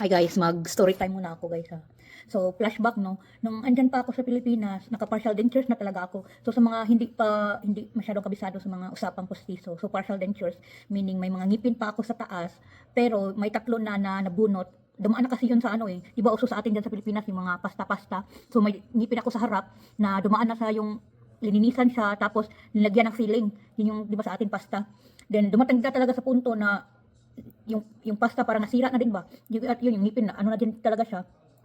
Hi guys, mag-story time muna ako guys ha. So, flashback no, nung andyan pa ako sa Pilipinas, naka-partial dentures na talaga ako. So, sa mga hindi masyadong kabisado sa mga usapang postiso. So, partial dentures, meaning may mga ngipin pa ako sa taas, pero may tatlo na nabunot. Dumaan na kasi yun sa ano eh, di ba uso sa atin dyan sa Pilipinas yung mga pasta-pasta. So, may ngipin ako sa harap na dumaan na sa yung lininisan siya, tapos nilagyan ng filling. Yun yung, di ba sa atin pasta. Then, dumating na talaga sa punto na yung pasta para nasira na din ba? Yung ngipin na ano na din talaga siya.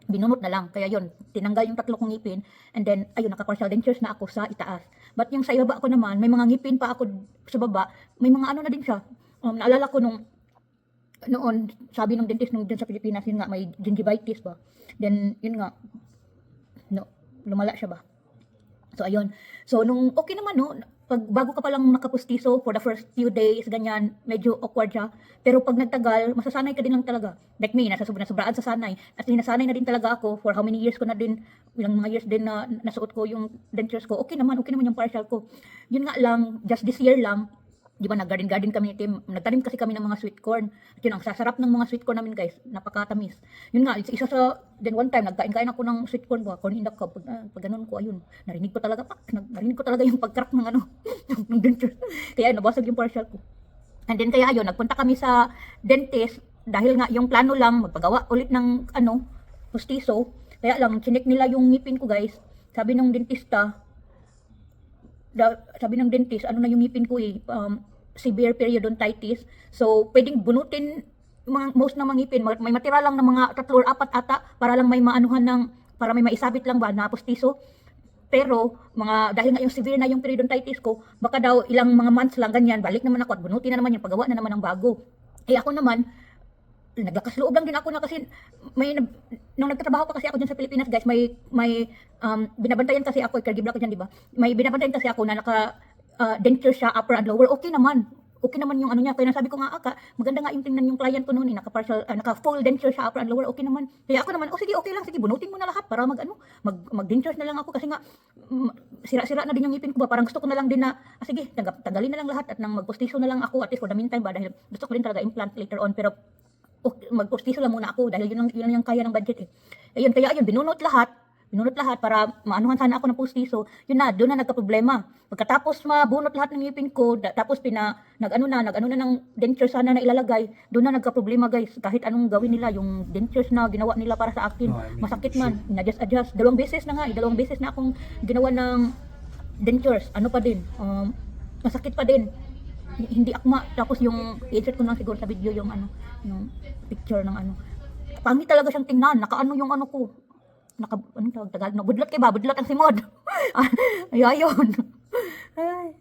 Binunot na lang. Kaya yun, tinanggal yung tatlo kong ngipin and then ayun, naka-partial dentures na ako sa itaas. But yung sa ibaba ko naman, may mga ngipin pa ako sa baba, may mga ano na din siya. Naalala ko noon, sabi ng dentist nung dyan sa Pilipinas, yun nga, may gingivitis ba? Then, yun nga, no, lumala siya ba? So, ayun. So, nung okay naman, no, bago ka palang nakapustiso for the first few days, ganyan, medyo awkward siya. Pero pag nagtagal, masasanay ka din lang talaga. Like me, nasobraan sa sanay. At nasanay na din talaga ako for how many years ko na din, ilang mga years din na nasuot ko yung dentures ko. Okay naman yung partial ko. Yun nga lang, just this year lang, di ba nag-garden kami team, nagtanim kasi kami ng mga sweet corn. At yun, ang sasarap ng mga sweet corn namin guys, napakatamis. Yun nga, isa sa, then one time, nagkain ako ng sweet corn ba, corn in the cob, pag ganun ko, ayun, narinig ko talaga yung pag-crack ng ano, ng denture. Kaya nabasag yung partial ko. And then kaya ayun, nagpunta kami sa dentist, dahil nga yung plano lang, magpagawa ulit ng ano, pustiso. Kaya lang, chinek nila yung ngipin ko guys. Sabi ng dentist, ano na yung ngipin ko eh, severe periodontitis. So, pwedeng bunutin most ng mga ngipin. May matira lang ng mga 3 or 4 ata para lang may maanuhan para may maisabit lang ba na postiso. Pero, dahil nga yung severe na yung periodontitis ko, baka daw ilang mga months lang ganyan, balik naman ako at bunutin na naman yung paggawa na naman ng bago. Eh ako naman, naglakas loob lang din ako na kasi nung nagtatrabaho pa kasi ako dyan sa Pilipinas guys, may binabantayan kasi ako, caregiver ako dyan, di ba? May binabantayan kasi ako na denture siya, upper and lower. Okay naman yung ano niya. Kaya nasabi ko nga, maganda nga yung tingnan yung client ko noon, naka-full denture siya, upper and lower, okay naman. Kaya ako naman, sige, okay lang, sige, bunutin mo na lahat para mag-dentures na lang ako kasi nga, sira-sira na din yung ngipin ko ba. Parang gusto ko na lang din na, sige, tanggalin na lang lahat at nang magpostiso na lang ako, at least for the meantime ba, dahil gusto ko rin talaga implant later on, pero magpostiso lang muna ako dahil yun yung kaya ng budget eh. Ayun, kaya ayun, binunot lahat para maanuhan sana ako ng postiso. Yun na, doon na nagka-problema. Pagkatapos mabunot lahat ng ngipin ko, tapos nag-ano na ng denture sana na ilalagay, doon na nagka-problema guys. Kahit anong gawin nila, yung dentures na ginawa nila para sa akin, masakit man, adjust. 2 beses na akong ginawa ng dentures, ano pa din, masakit pa din. Hindi akma. Tapos yung i-insert ko na siguro sa video yung picture ng pangit talaga siyang tingnan. Nakaano yung ano ko. Anong tawag Tagalog? Budlot kay ba? Budlot ang simod. Ay, ayun. Ay.